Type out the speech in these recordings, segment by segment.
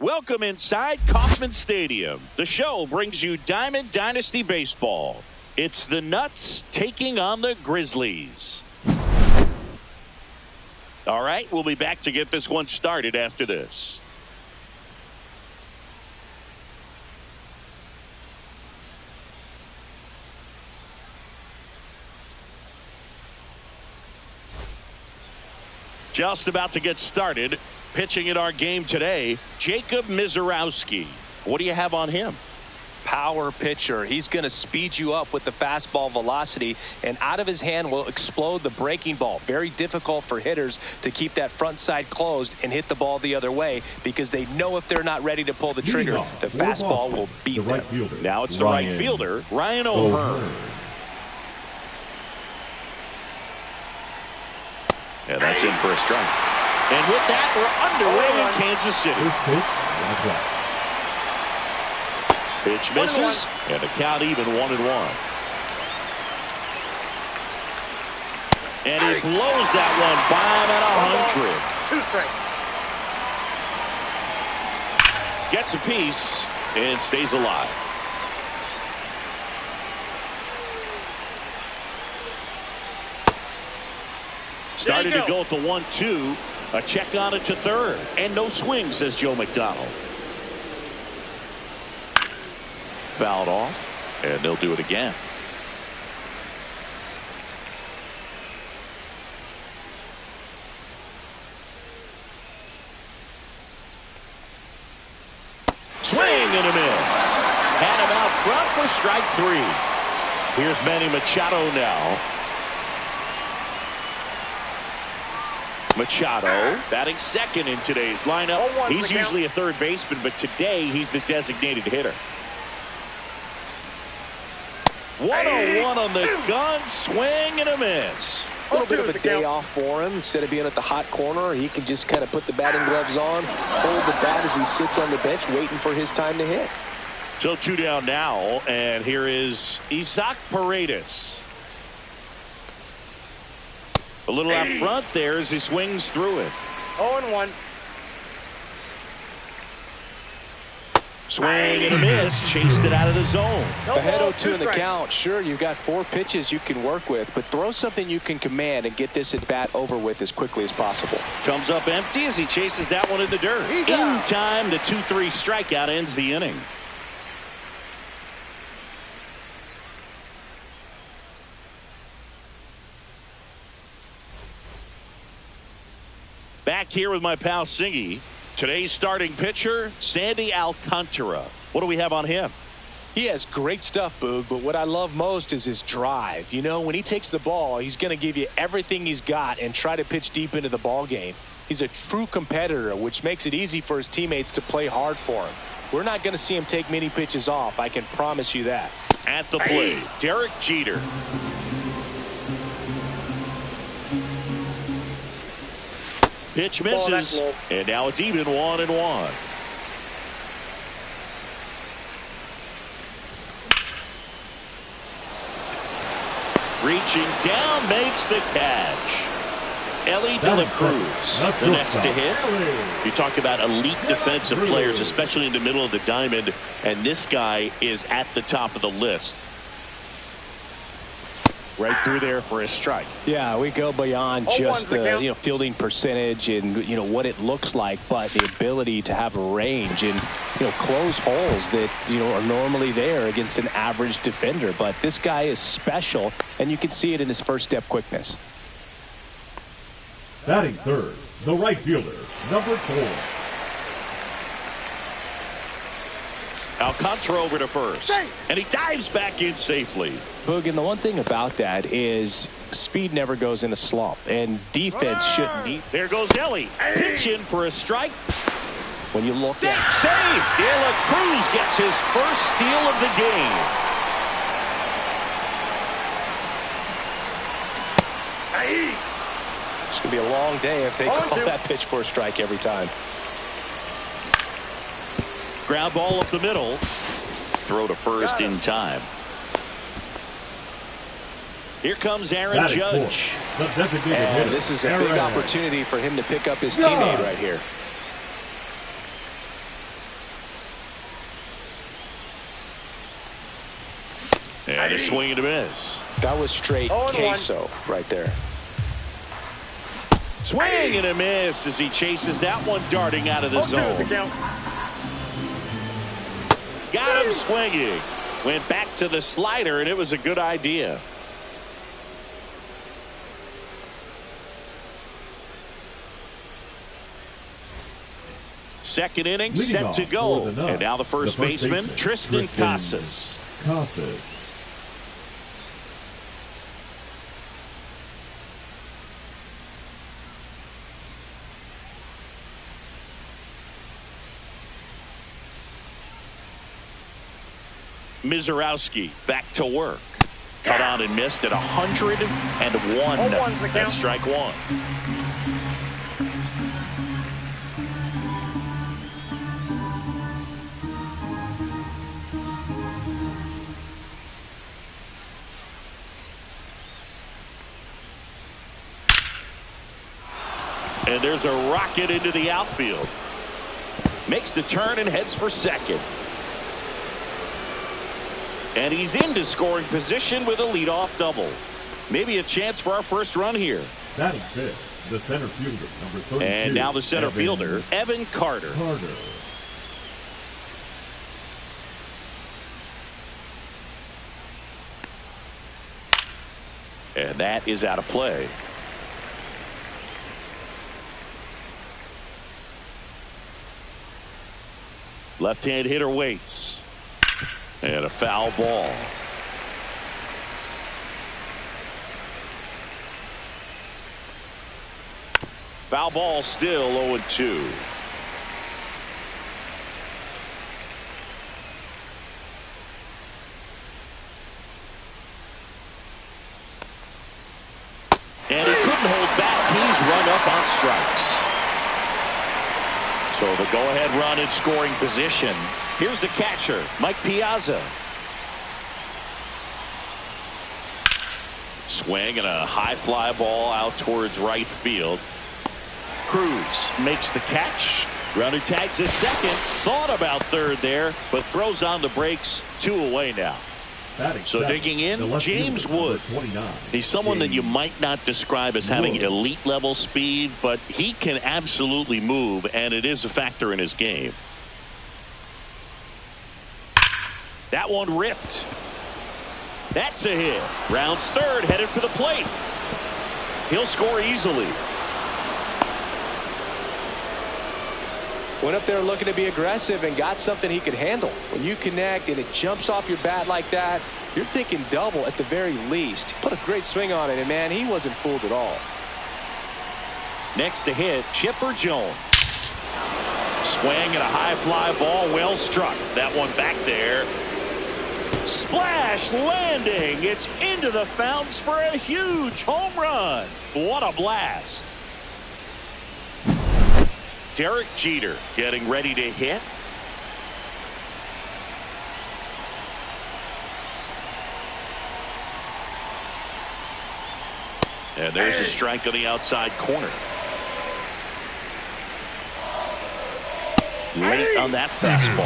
Welcome inside Kauffman Stadium. The show brings you Diamond Dynasty Baseball. It's the Nuts taking on the Grizzlies. All right, we'll be back to get this one started after this. Just about to get started. Pitching in our game today, Jacob Misiorowski. What do you have on him? Power pitcher. He's going to speed you up with the fastball velocity, and out of his hand will explode the breaking ball. Very difficult for hitters to keep that front side closed and hit the ball the other way, because they know if they're not ready to pull the trigger, the fastball will beat them. Now it's the right fielder, Ryan O'Hearn. Yeah, that's in for a strike. And with that, we're underway in Kansas City. Pitch misses, and the count even 1-1. And he blows that one by him at 100. Gets a piece and stays alive. Started to go at the 1-2. A check on it to third. And no swing, says Joe McDonald. Fouled off. And they'll do it again. Swing and a miss. Had him out front for strike 3. Here's Manny Machado now. Machado batting second in today's lineup. He's usually a third baseman, but today he's the designated hitter. 1-0-1 on the gun, swing and a miss. A little bit of a day off for him. Instead of being at the hot corner, he can just kind of put the batting gloves on, hold the bat as he sits on the bench waiting for his time to hit. So 2 down now, and here is Isaac Paredes. A little out front there as he swings through it. 0-1. Swing and a miss. Chased it out of the zone. Ahead 0-2 in the count. Sure, you've got 4 pitches you can work with, but throw something you can command and get this at bat over with as quickly as possible. Comes up empty as he chases that one in the dirt. In time, the 2-3 strikeout ends the inning. Back here with my pal Singy. Today's starting pitcher, Sandy Alcantara. What do we have on him? He has great stuff, Boog, but what I love most is his drive. You know, when he takes the ball, he's going to give you everything he's got and try to pitch deep into the ball game. He's a true competitor, which makes it easy for his teammates to play hard for him. We're not going to see him take many pitches off. I can promise you that. At the plate, Derek Jeter. Pitch misses, and now it's even 1-1. Reaching down, makes the catch. Ellie De La Cruz, the next to hit. You talk about elite defensive players, especially in the middle of the diamond, and this guy is at the top of the list. Right through there for a strike. Yeah, we go beyond just the fielding percentage and what it looks like, but the ability to have range and close holes that are normally there against an average defender. But this guy is special, and you can see it in his first step quickness. Batting third, the right fielder, number 4. Alcantara over to first, and he dives back in safely. Boog, and the one thing about that is speed never goes in a slump, and defense shouldn't need. There goes Ellie. Pitch in for a strike. When you look at save, De La Cruz gets his first steal of the game. It's going to be a long day if they call that pitch for a strike every time. Ground ball up the middle. Throw to first in time. Here comes Aaron Judge. And this is a big opportunity for him to pick up his teammate right here. And a swing and a miss. That was straight queso right there. Swing and a miss as he chases that one darting out of the zone. Got him swinging. Went back to the slider, and it was a good idea. Second inning set to go. And now the first baseman, Triston Casas. Mizorowski back to work. Cut on and missed at 101. That's strike one. And there's a rocket into the outfield. Makes the turn and heads for second. And he's into scoring position with a leadoff double. Maybe a chance for our first run here. Batting fifth, the center fielder, number 32. And now the center fielder, Evan Carter. And that is out of play. Left-hand hitter waits. And a foul ball. Foul ball, still 0-2. And he couldn't hold back. He's run up on strikes. So the go-ahead run in scoring position. Here's the catcher, Mike Piazza. Swing and a high fly ball out towards right field. Cruz makes the catch. Runner tags his second. Thought about third there, but throws on the brakes. 2 away now. So digging in, James Wood. He's someone that you might not describe as having elite level speed, but he can absolutely move, and it is a factor in his game. That one ripped. That's a hit. Rounds third, headed for the plate. He'll score easily. Went up there looking to be aggressive and got something he could handle. When you connect and it jumps off your bat like that, you're thinking double at the very least. He put a great swing on it, and man, he wasn't fooled at all. Next to hit, Chipper Jones. Swing and a high fly ball, well struck. That one back there. Splash landing. It's into the fountains for a huge home run. What a blast. Derek Jeter getting ready to hit. And there's a strike on the outside corner. Late on that fastball.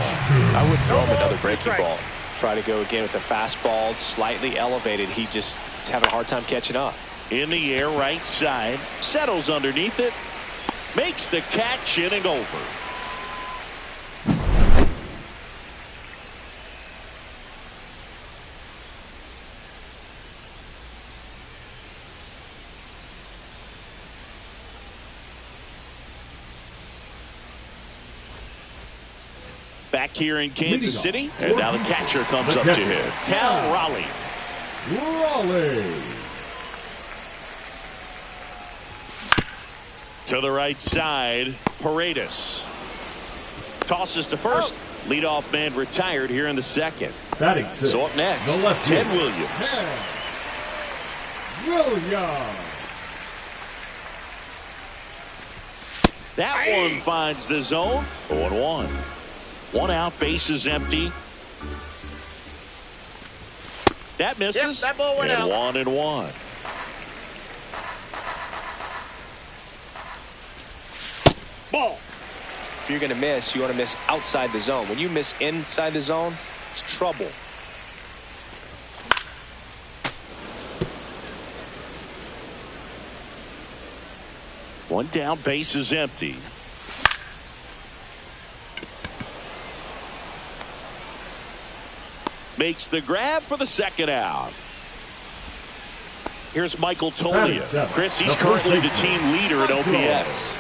I would throw him another breaking ball. Try to go again with the fastball, slightly elevated. He just is having a hard time catching up. In the air, right side. Settles underneath it. Makes the catch, inning over. Back here in Kansas City, and now the catcher comes up to him. Cal Raleigh. To the right side, Paredes. Tosses to first. Leadoff man retired here in the second. So up next, Ted Williams. That one finds the zone. 0-1. One out, base is empty. That misses. That ball went out. 1-1. Ball. If you're going to miss, you want to miss outside the zone. When you miss inside the zone, it's trouble. One down, base is empty. Makes the grab for the second out. Here's Michael Toglia. Chris, he's currently the team leader at OPS.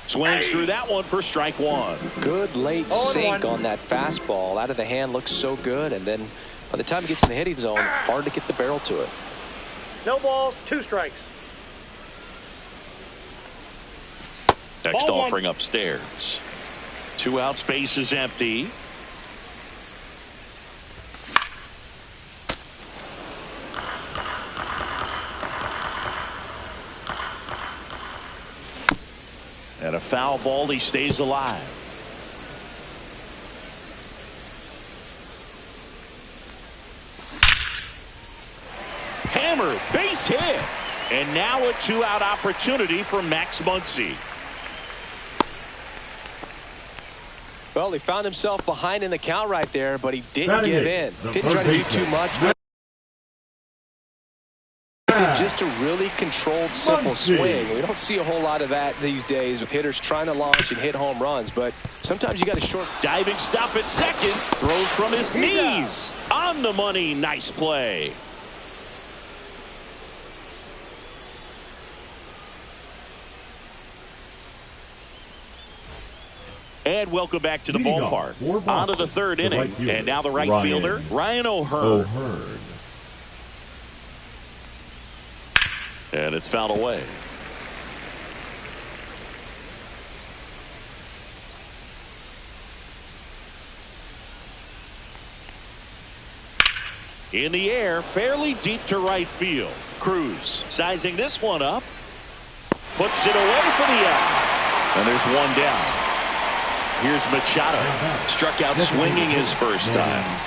Swings through that one for strike one. Good late sink on that fastball. Out of the hand, looks so good. And then by the time it gets in the hitting zone, hard to get the barrel to it. No balls, 2 strikes. Next offering upstairs. 2 outs, base is empty. And a foul ball, he stays alive. Hammer, base hit. And now a 2-out opportunity for Max Muncy. Well, he found himself behind in the count right there, but he didn't give in. Didn't try to do too much. Just a really controlled, simple swing. We don't see a whole lot of that these days with hitters trying to launch and hit home runs, but sometimes you got a short. Diving stop at second. Throws from his knees. On the money. Nice play. And welcome back to the ballpark. On to the third inning. And now the right fielder, Ryan O'Hearn. And it's fouled away. In the air, fairly deep to right field. Cruz sizing this one up. Puts it away for the out. And there's one down. Here's Machado. Struck out swinging his first time.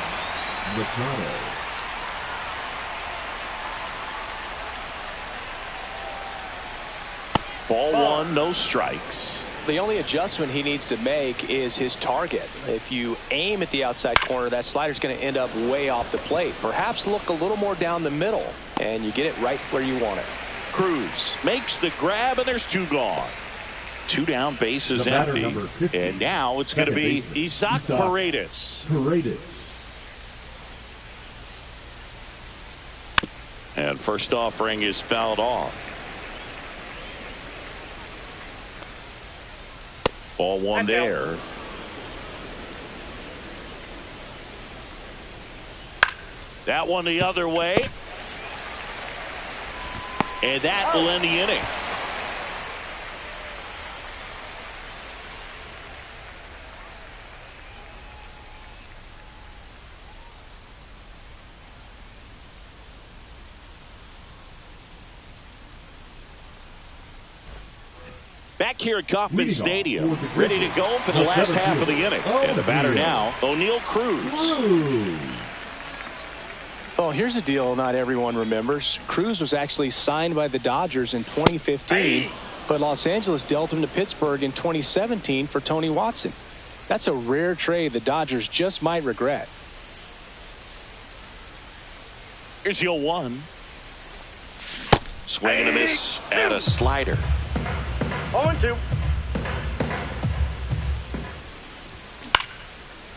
Ball one, no strikes. The only adjustment he needs to make is his target. If you aim at the outside corner, that slider's going to end up way off the plate. Perhaps look a little more down the middle, and you get it right where you want it. Cruz makes the grab, and there's 2 gone. 2 down, base is empty. And now it's going to be Isaac Paredes. And first offering is fouled off. Ball one there. That one the other way. And that will end the inning. Back here at Kauffman Stadium, ready to go for the last half of the inning. And the batter now, O'Neal Cruz. Well, here's a deal not everyone remembers. Cruz was actually signed by the Dodgers in 2015, but Los Angeles dealt him to Pittsburgh in 2017 for Tony Watson. That's a rare trade the Dodgers just might regret. Here's the 0-1. Swing and a miss and a slider. 0-2.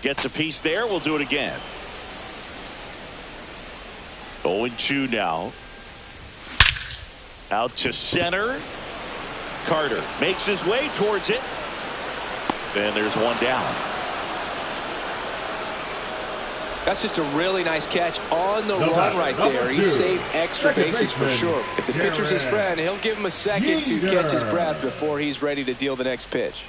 Gets a piece there. We'll do it again. 0-2 now. Out to center. Carter makes his way towards it. And there's one down. That's just a really nice catch on the run right there. He saved extra bases for sure. If the pitcher's his friend, he'll give him a second to catch his breath before he's ready to deal the next pitch.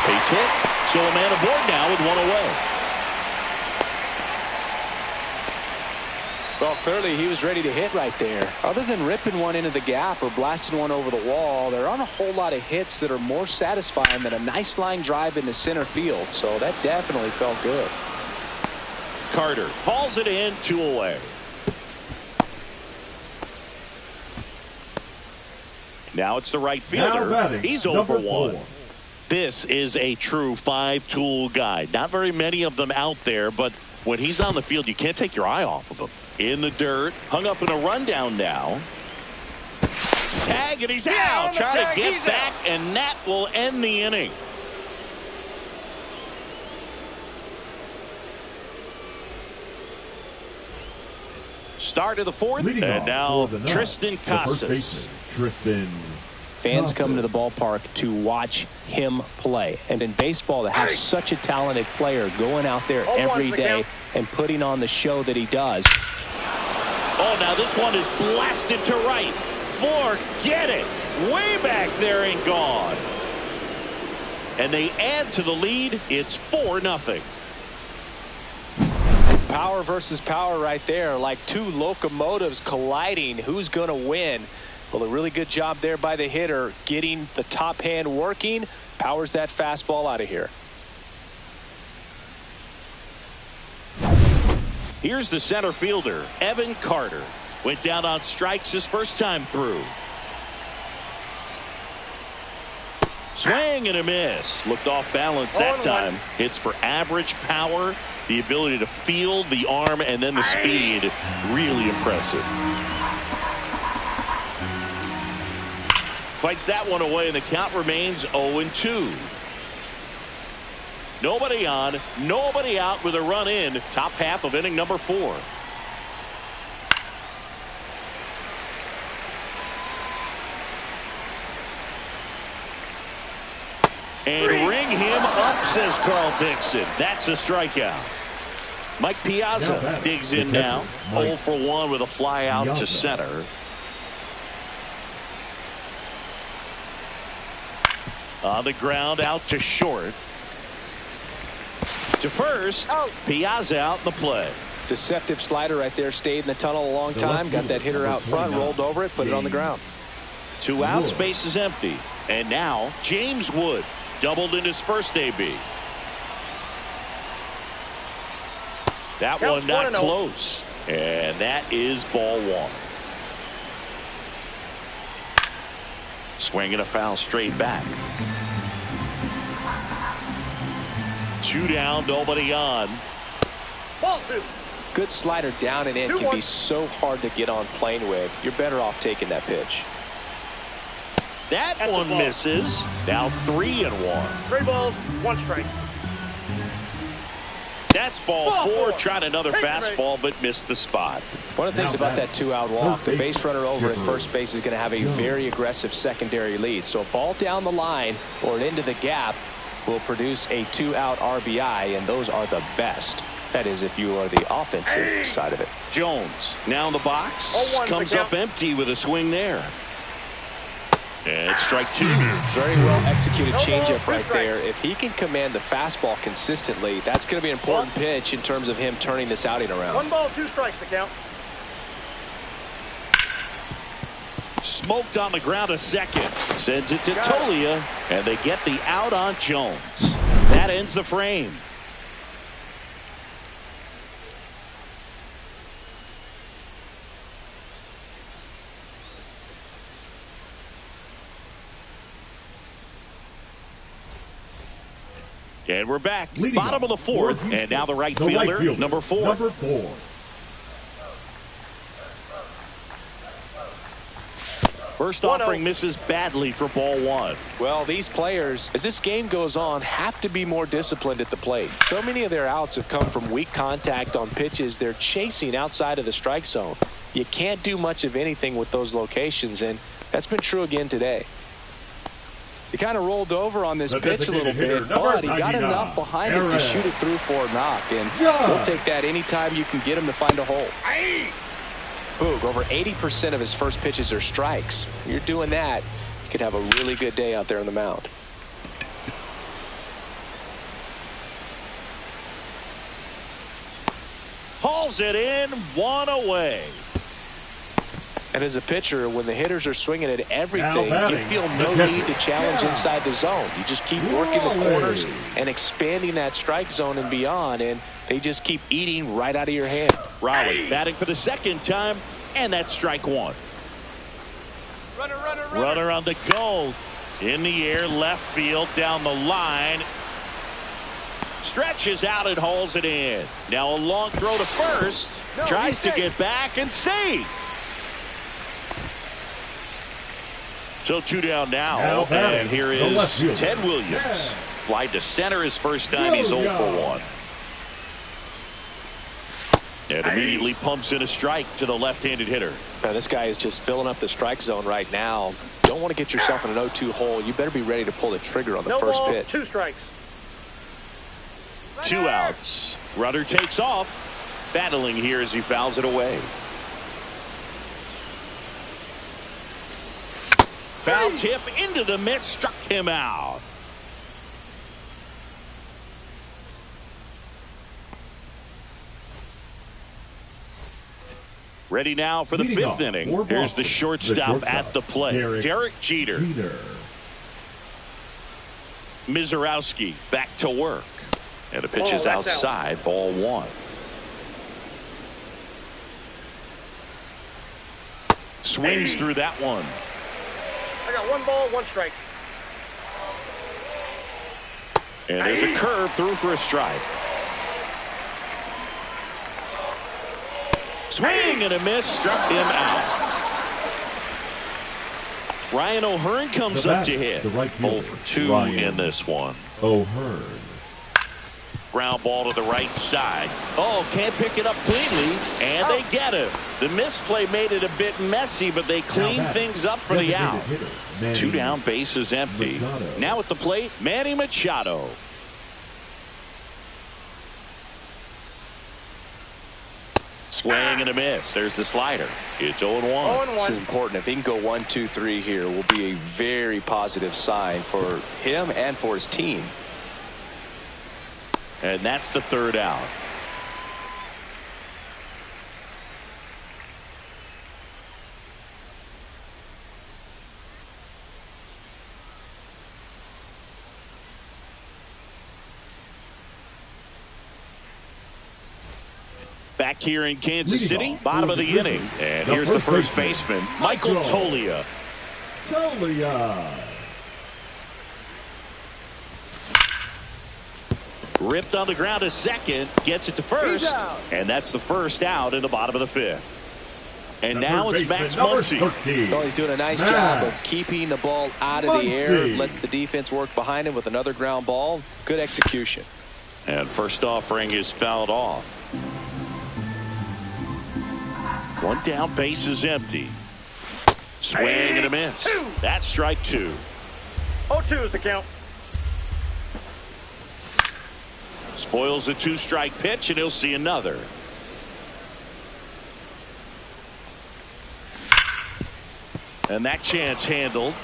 Base hit. So a man aboard now with one away. Well, clearly he was ready to hit right there. Other than ripping one into the gap or blasting one over the wall, there aren't a whole lot of hits that are more satisfying than a nice line drive into center field. So that definitely felt good. Carter hauls it in, 2 away. Now it's the right fielder. He's 0 for 1. This is a true 5-tool guy. Not very many of them out there, but When he's on the field, you can't take your eye off of him. In the dirt, hung up in a rundown now. Tag, and he's out. Trying to get back, and that will end the inning. Start of the fourth, and now Triston Casas. Fans come to the ballpark to watch him play. And in baseball, to have such a talented player going out there every day and putting on the show that he does. Oh, now this one is blasted to right. Forget it. Way back there and gone. And they add to the lead. It's 4-0. Power versus power right there, like two locomotives colliding. Who's going to win? Well, a really good job there by the hitter, getting the top hand working. Powers that fastball out of here. Here's the center fielder, Evan Carter. Went down on strikes his first time through. Swing and a miss. Looked off balance that time. Hits for average power, the ability to field the arm, and then the speed. Really impressive. Fights that one away, and the count remains 0-2. Nobody on, nobody out with a run in. Top half of inning number 4. And ring him up, says Carl Dixon. That's a strikeout. Mike Piazza digs in now. 0 for 1 with a fly out to center. On the ground, out to short. To first, Piazza out in the play. Deceptive slider right there. Stayed in the tunnel a long time. Got that hitter out front, rolled over it, put it on the ground. 2 outs, base is empty. And now, James Wood doubled in his first AB. That one not close. And that is ball 1. Swinging a foul straight back. 2 down, nobody on. Ball 2. Good slider down and in can be so hard to get on plane with. You're better off taking that pitch. That one misses. Now 3-1. 3 balls, 1 strike. That's ball 4. Tried another fastball, but missed the spot. One of the things about that 2-out walk, the base runner over at first base is going to have a very aggressive secondary lead. So a ball down the line or into the gap will produce a 2-out RBI, and those are the best. That is, if you are the offensive side of it. Jones now in the box. Comes up empty with a swing there. And it's strike 2. Very well executed changeup right there. If he can command the fastball consistently, that's going to be an important pitch in terms of him turning this outing around. 1 ball, 2 strikes to count. Smoked on the ground a second. Sends it to Tolia, and they get the out on Jones. That ends the frame. And we're back. Bottom of the 4th, and now the right fielder, number 4. First offering misses badly for ball 1. Well, these players, as this game goes on, have to be more disciplined at the plate. So many of their outs have come from weak contact on pitches they're chasing outside of the strike zone. You can't do much of anything with those locations, and that's been true again today. He kind of rolled over on this pitch a little bit, but he got enough behind it to shoot it through for a knock, and we'll take that anytime you can get him to find a hole. Boog, over 80% of his first pitches are strikes. You're doing that, you could have a really good day out there on the mound. Hauls it in, 1 away. And as a pitcher, when the hitters are swinging at everything, you feel no need to challenge inside the zone. You just keep working the corners and expanding that strike zone and beyond, and they just keep eating right out of your hand. Raleigh batting for the second time, and that's strike 1. Runner on the go. In the air, left field, down the line. Stretches out and hauls it in. Now a long throw to first. Tries to get back and save. So 2 down now. And here is Ted Williams. Fly to center his first time. He's 0 for 1. And immediately pumps in a strike to the left-handed hitter. Now, this guy is just filling up the strike zone right now. Don't want to get yourself in an 0-2 hole. You better be ready to pull the trigger on the first pitch. 2 strikes. 2 outs. Runner takes off. Battling here as he fouls it away. Foul tip into the mitt. Struck him out. Ready now for the 5th inning. Here's the shortstop at the plate. Derek Jeter. Mizorowski back to work. And the pitch is outside. Ball 1. Swings through that one. I got 1 ball, 1 strike. And there's a curve through for a strike. Swing and a miss. Struck him out. Ryan O'Hearn comes up to hit. 0 for 2 in this one. O'Hearn. Ground ball to the right side. Oh, can't pick it up cleanly. And they get him. The misplay made it a bit messy, but they clean things up for the out. 2 down, base is empty. Now at the plate, Manny Machado. Swing and a miss. There's the slider. It's 0-1. This is important. If he can go 1, 2, 3 here, will be a very positive sign for him and for his team. And that's the 3rd out. Back here in Kansas City, bottom of the inning. And here's the first baseman, Michael Toglia. Ripped on the ground to second, gets it to first, and that's the first out in the bottom of the 5th. And now it's Max Muncy. So he's doing a nice job of keeping the ball out of the air, lets the defense work behind him with another ground ball. Good execution. And first offering is fouled off. 1 down, base is empty. Swing and a miss. That's strike 2. 0-2 is the count. Spoils the 2-strike pitch, and he'll see another. And that chance handled.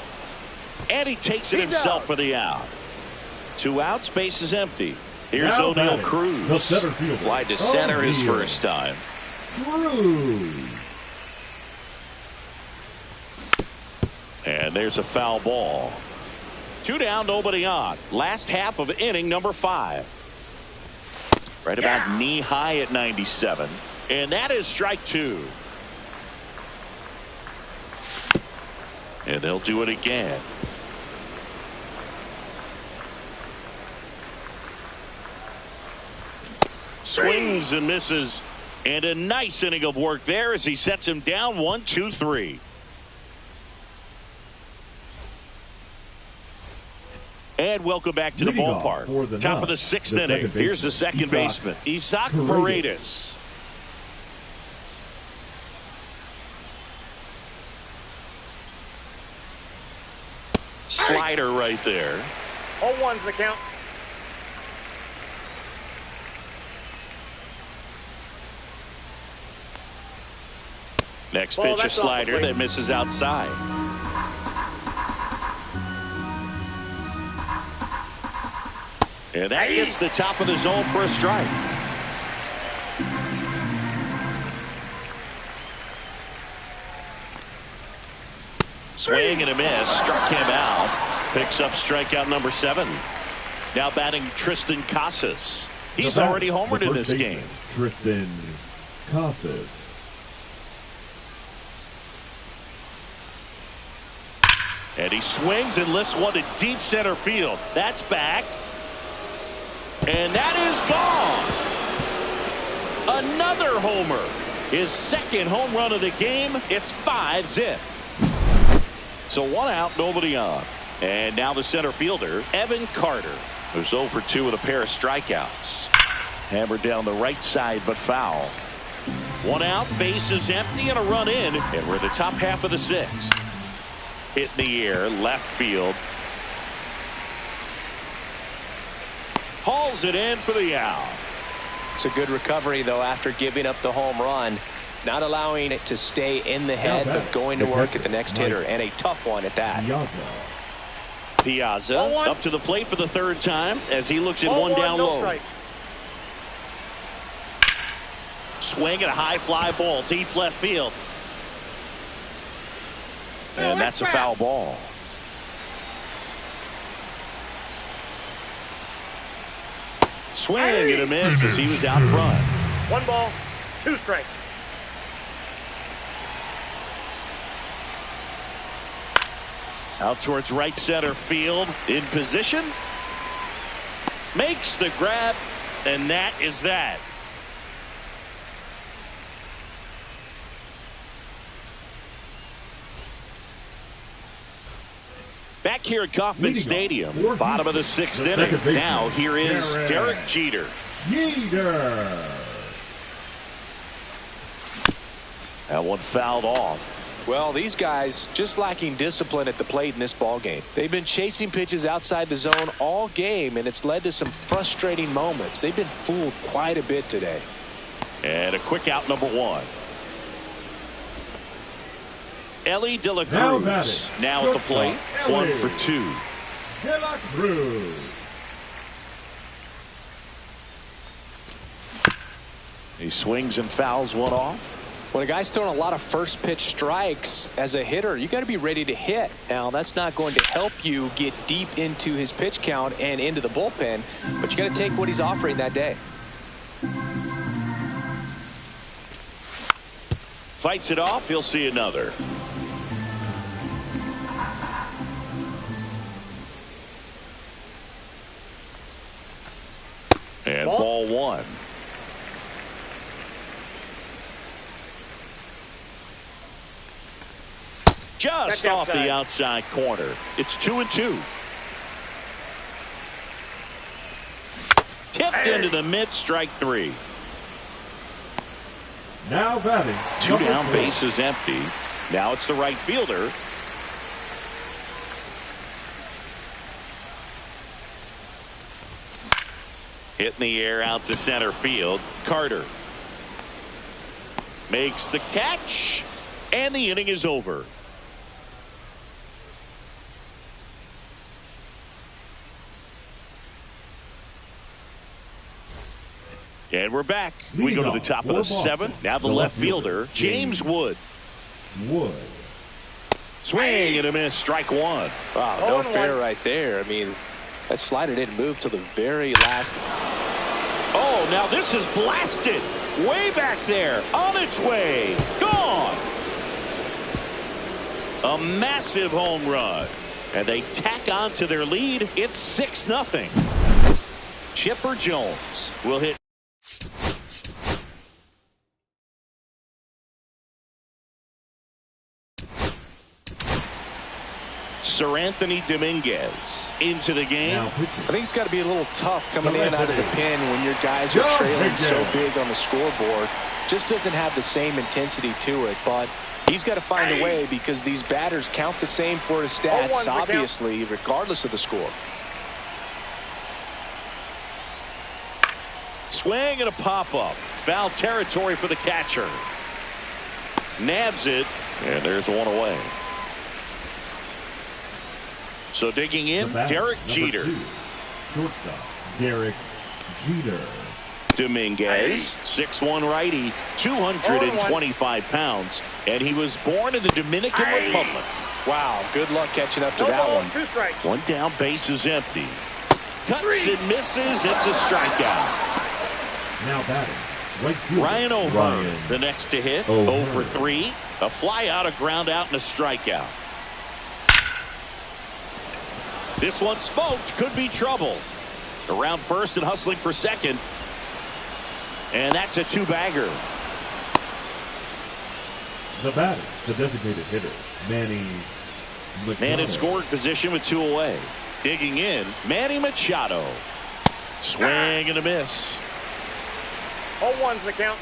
And he takes it himself for the out. 2 outs, base is empty. Here's O'Neill Cruz. Fly to center his first time. And there's a foul ball. 2 down, nobody on. Last half of inning number 5. Right about knee high at 97. And that is strike 2. And they'll do it again. Swings and misses. And a nice inning of work there as he sets him down 1, 2, 3. And welcome back to the ballpark. Top of the 6th inning. Here's the second baseman, Isaac Paredes. Slider right there. 0-1's the count. Next pitch, a slider that misses outside. And that gets the top of the zone for a strike. Swing and a miss. Struck him out. Picks up strikeout number 7. Now batting Triston Casas. He's already homered in this game. Triston Casas. And he swings and lifts one to deep center field. That's back. And that is gone. Another homer. His second home run of the game. It's 5-zip. So 1 out, nobody on. And now the center fielder, Evan Carter, who's 0 for 2 with a pair of strikeouts. Hammered down the right side, but foul. 1 out, base is empty, and a run in. And we're in the top half of the 6th. Hit in the air, left field. Hauls it in for the out. It's a good recovery, though, after giving up the home run. Not allowing it to stay in the head, but going to work at the next hitter, and a tough one at that. Piazza up to the plate for the 3rd time as he looks at 1 down low. Strike. Swing at a high fly ball, deep left field. And that's a foul ball. Swing and a miss as he was out front. 1 ball, 2 strikes. Out towards right center field, in position. Makes the grab, and that is that. Back here at Kauffman Stadium, bottom of the 6th inning. Now here is Derek Jeter. That one fouled off. Well, these guys just lacking discipline at the plate in this ball game. They've been chasing pitches outside the zone all game, and it's led to some frustrating moments. They've been fooled quite a bit today. And a quick out, number 1. Ellie De La Cruz now at the plate. 1 for 2. De La Cruz. He swings and fouls one off. When a guy's throwing a lot of first pitch strikes as a hitter, you got to be ready to hit. Now, that's not going to help you get deep into his pitch count and into the bullpen, but you got to take what he's offering that day. Fights it off. He'll see another. And ball 1. Just off the outside corner. It's 2-2. Tipped into the mid, strike 3. Now batting. 2 down, base is empty. Now it's the right fielder. Hit in the air out to center field. Carter makes the catch, and the inning is over. And we're back. We go to the top of the 7th. Now the left fielder, James Wood. Swing and a miss, strike 1. Wow, no fair right there. I mean, that slider didn't move till the very last. Oh, now this is blasted. Way back there. On its way. Gone. A massive home run. And they tack on to their lead. It's 6-0. Chipper Jones will hit. Sir Anthony Dominguez into the game. I think it's got to be a little tough coming in out of the pen when your guys are trailing so big on the scoreboard. Just doesn't have the same intensity to it, but he's got to find a way because these batters count the same for his stats, obviously, regardless of the score. Swing and a pop-up. Foul territory for the catcher. Nabs it, and there's one away. So digging in, Derek Jeter. Shortstop, Derek Jeter. Dominguez, 6'1" righty, 225 pounds, and he was born in the Dominican Republic. Wow, good luck catching up to that one. 2 strikes. 1 down, base is empty. Cuts and misses, it's a strikeout. Now batting, right fielder, Ryan O'Hearn, the next to hit, 0 for 3. A fly out, a ground out, and a strikeout. This one smoked, could be trouble. Around first and hustling for second. And that's a two-bagger. The batter, the designated hitter, Manny Machado. Man in scoring position with 2 away. Digging in, Manny Machado. Swing and a miss. 0-1's the count.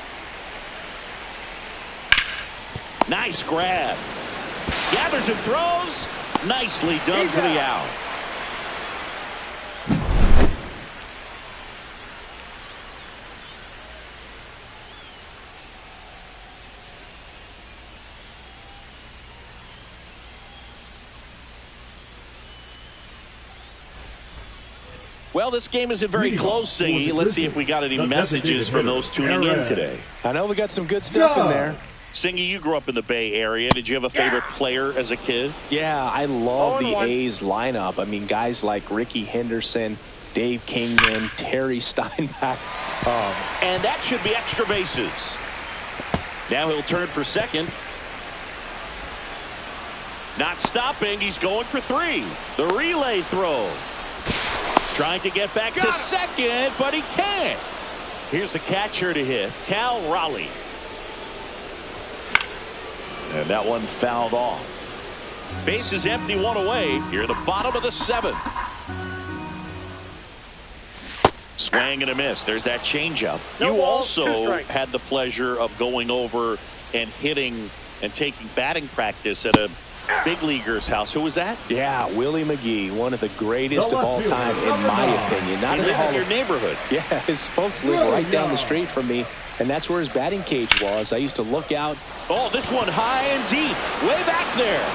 Nice grab. Gathers and throws. Nicely done for the out. Well, this game isn't very close, Singy. Let's see if we got any messages from those tuning in today. I know we got some good stuff in there. Singy, you grew up in the Bay Area. Did you have a favorite player as a kid? Yeah, I love the A's lineup. I mean, guys like Ricky Henderson, Dave Kingman, Terry Steinbach. And that should be extra bases. Now he'll turn for second. Not stopping. He's going for 3. The relay throw. Trying to get back to second, but he can't. Here's the catcher to hit, Cal Raleigh. And that one fouled off. Base is empty, 1 away. Here at the bottom of the 7th. Swing and a miss. There's that changeup. You also had the pleasure of going over and hitting and taking batting practice at a big leaguer's house. Who was that? Yeah, Willie McGee, one of the greatest of all time, in my opinion. Not in your neighborhood. Yeah, his folks live right down the street from me, and that's where his batting cage was. I used to look out. Oh, this one high and deep, way back there.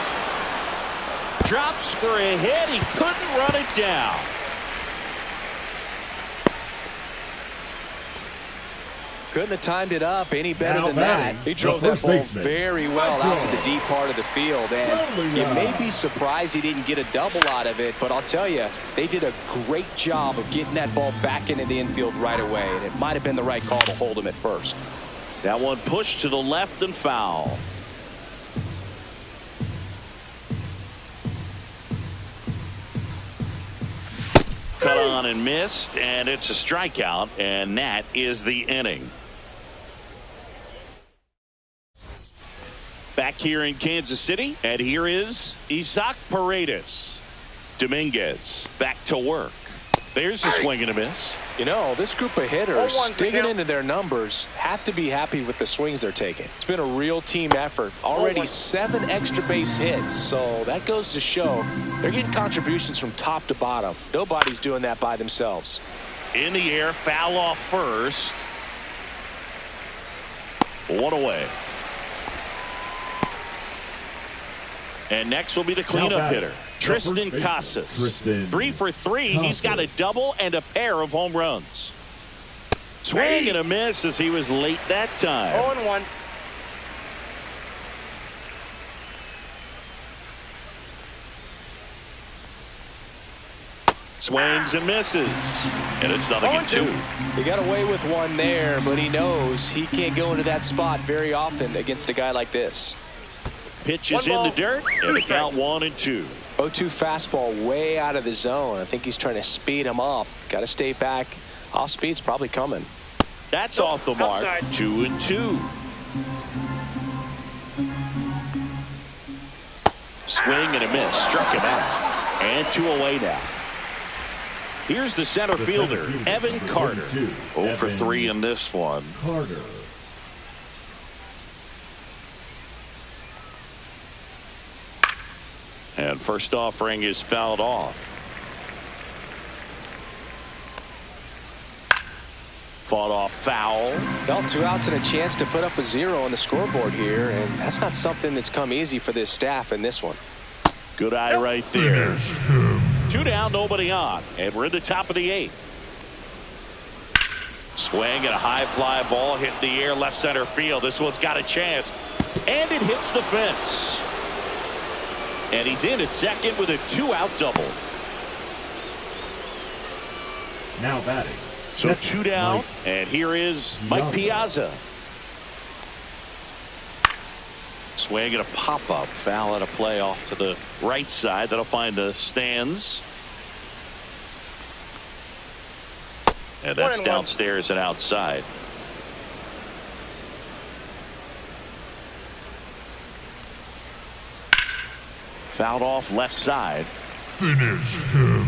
Drops for a hit. He couldn't run it down. Couldn't have timed it up any better than that. He drove that ball very well out to the deep part of the field, and you may be surprised he didn't get a double out of it, but I'll tell you, they did a great job of getting that ball back into the infield right away, and it might have been the right call to hold him at first. That one pushed to the left and foul. Cut on and missed, and it's a strikeout, and that is the inning. Back here in Kansas City, and here is Isaac Paredes. Dominguez back to work. There's a swing and a miss. You know, this group of hitters digging into their numbers have to be happy with the swings they're taking. It's been a real team effort. Already 7 extra base hits, so that goes to show they're getting contributions from top to bottom. Nobody's doing that by themselves. In the air, foul off first. 1 away. And next will be the cleanup hitter, Triston Casas. 3 for 3. He's got a double and a pair of home runs. Swing and a miss as he was late that time. 0-1. Swings and misses. And it's 0-2. He got away with one there, but he knows he can't go into that spot very often against a guy like this. Pitches in the dirt, and the count 1-2. 0-2 fastball way out of the zone. I think he's trying to speed him up. Got to stay back. Off speed's probably coming. That's off the mark. 2-2. Swing and a miss. Struck him out. And 2 away now. Here's the center fielder, Evan Carter. 0 for 3 in this one. Carter. And first offering is fouled off. Fought off foul. Well, 2 outs and a chance to put up a 0 on the scoreboard here, and that's not something that's come easy for this staff in this one. Good eye right there. 2 down, nobody on, and we're in the top of the 8th. Swing and a high fly ball hit in the air, left center field. This one's got a chance, and it hits the fence. And he's in at second with a 2-out double. Now batting. So 2 down, and here is Mike Piazza. Swing and a pop-up, foul and a play off to the right side. That'll find the stands. And that's downstairs and outside. Fouled off left side. Finish him.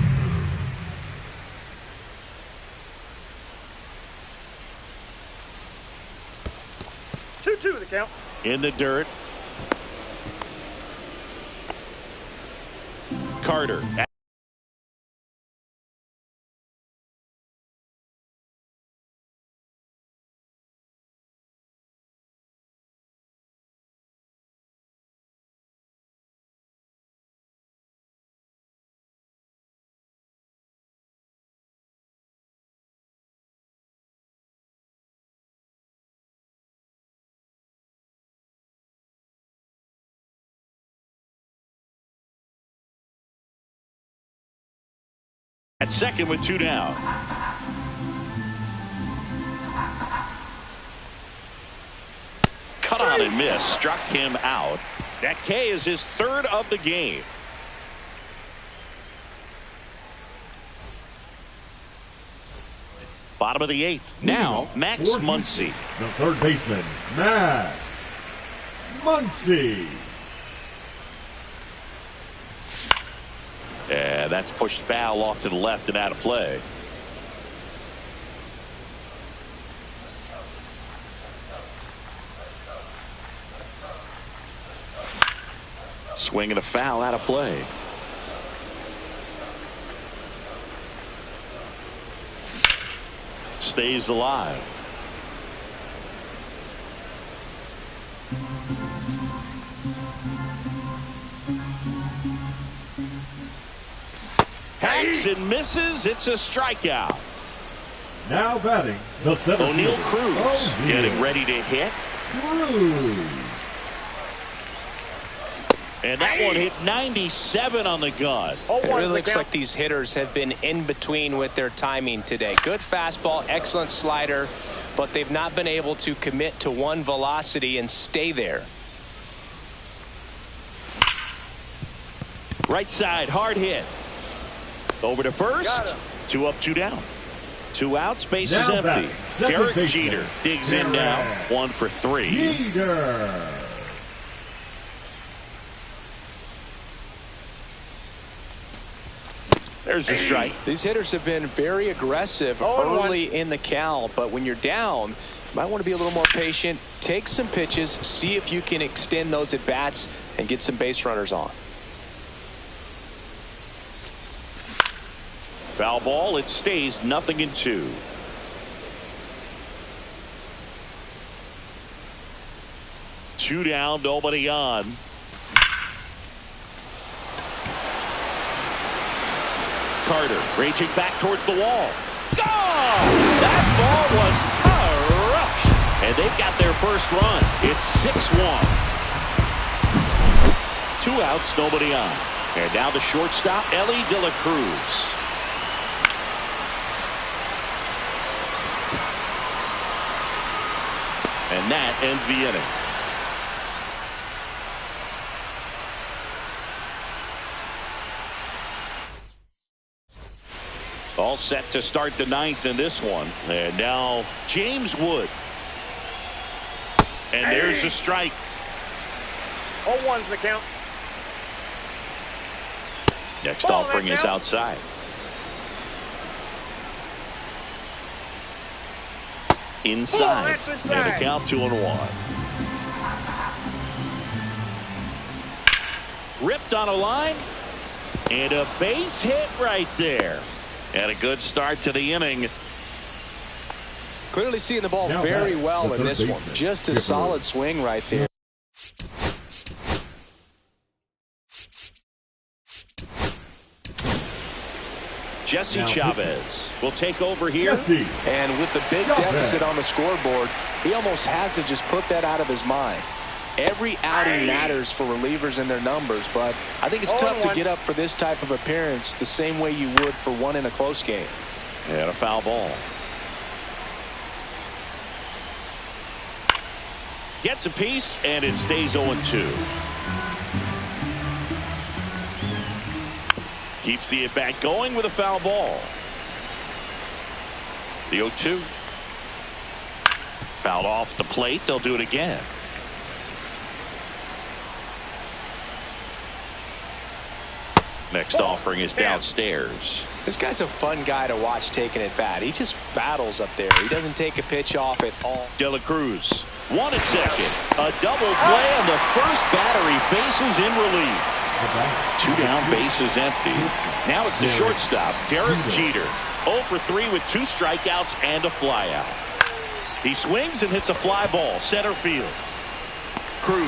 Two the count. In the dirt. Carter. At second with 2 down. Cut on and miss. Struck him out. That K is his 3rd of the game. Bottom of the 8th. Now, Max Muncy. The third baseman, Max Muncy. And that's pushed foul off to the left and out of play. Swing and a foul out of play. Stays alive. Hacks and misses. It's a strikeout. Now batting the 7th. O'Neill Cruz getting ready to hit. Cruz. And that one hit 97 on the gun. It really looks like these hitters have been in between with their timing today. Good fastball, excellent slider, but they've not been able to commit to one velocity and stay there. Right side, hard hit. Over to first. 2 up, 2 down. 2 outs, base is empty. Derek Jeter digs in now. 1 for 3. Jeter. There's the strike. These hitters have been very aggressive early in the count, but when you're down, you might want to be a little more patient. Take some pitches, see if you can extend those at bats and get some base runners on. Foul ball. It stays 0-2. Two down, nobody on. Carter raging back towards the wall. Oh! That ball was a rush. And they've got their first run. It's 6-1. 2 outs, nobody on. And now the shortstop, Elly De La Cruz. And that ends the inning. All set to start the 9th in this one. And now James Wood. And there's the strike. 0-1's the count. Next offering is outside. Inside. And a count 2-1. Ripped on a line. And a base hit right there. And a good start to the inning. Clearly seeing the ball very well in this one. Just a solid swing right there. Jesse Chavez will take over here. And with the big deficit on the scoreboard, he almost has to just put that out of his mind. Every outing matters for relievers and their numbers, but I think it's tough to get up for this type of appearance the same way you would for one in a close game. And a foul ball. Gets a piece, and it stays 0-2. Keeps the at-bat going with a foul ball. The 0-2. Fouled off the plate. They'll do it again. Next offering is downstairs. This guy's a fun guy to watch taking at bat. He just battles up there. He doesn't take a pitch off at all. De La Cruz, 1 at second. A double play, and the first batter faces in relief. 2 down, bases empty. Now it's the shortstop, Derek Jeter. 0 for 3 with 2 strikeouts and a flyout. He swings and hits a fly ball, center field. Cruz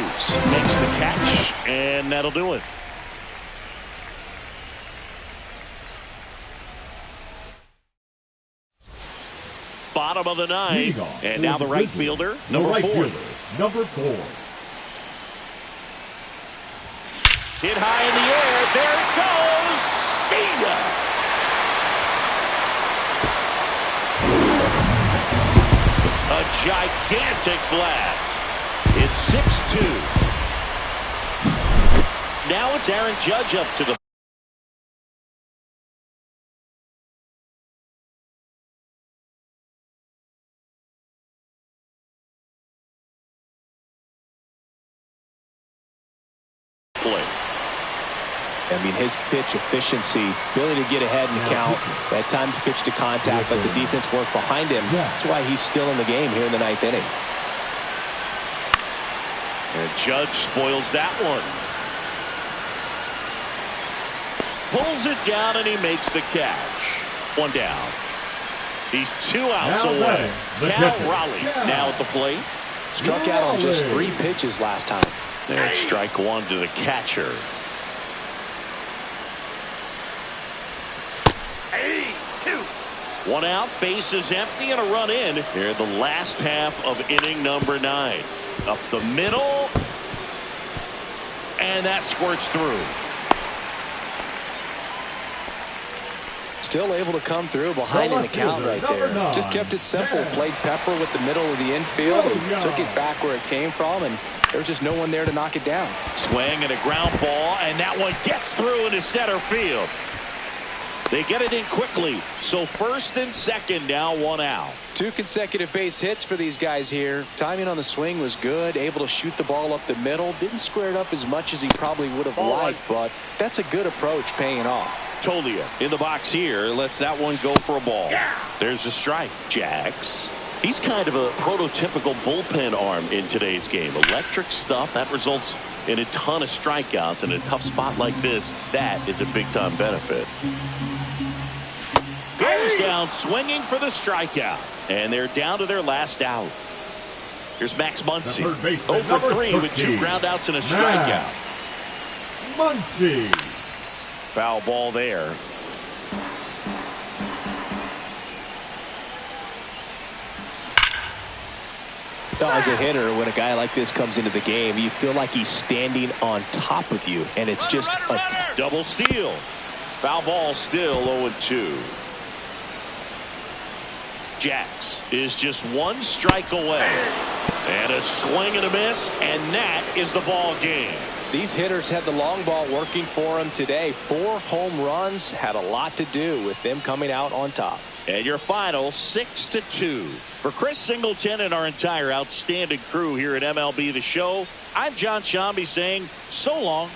makes the catch, and that'll do it. Bottom of the 9th, and now the right fielder, number 4. Number 4. Hit high in the air. There it goes. See ya. A gigantic blast. It's 6-2. Now it's Aaron Judge up to the plate. I mean, his pitch efficiency, ability to get ahead and count, at times pitch to contact, but the defense worked behind him. That's why he's still in the game here in the 9th inning. And Judge spoils that one. Pulls it down, and he makes the catch. 1 down. He's 2 outs away. Cal Raleigh now at the plate. Struck out on just 3 pitches last time. There's strike 1 to the catcher. 2. 1 out, bases empty, and a run in. Here the last half of inning number 9. Up the middle, and that squirts through. Still able to come through behind in the count right there. Just kept it simple. Played Pepper with the middle of the infield and took it back where it came from, and there was just no one there to knock it down. Swing and a ground ball, and that one gets through into center field. They get it in quickly. So first and second, now 1 out. 2 consecutive base hits for these guys here. Timing on the swing was good. Able to shoot the ball up the middle. Didn't square it up as much as he probably would have liked, but that's a good approach paying off. Tolia in the box here. Lets that one go for a ball. There's a strike. Jax. He's kind of a prototypical bullpen arm in today's game. Electric stuff that results in a ton of strikeouts. In a tough spot like this, that is a big-time benefit. Goes down swinging for the strikeout. And they're down to their last out. Here's Max Muncy. 0 for 3 with 2 groundouts and a strikeout. Muncy. Foul ball there. As a hitter, when a guy like this comes into the game, you feel like he's standing on top of you, and it's just a double steal. Foul ball still 0-2. Jax is just 1 strike away. And a swing and a miss, and that is the ball game. These hitters had the long ball working for them today. 4 home runs had a lot to do with them coming out on top. And your final 6-2. For Chris Singleton and our entire outstanding crew here at MLB The Show, I'm John Shambi saying so long.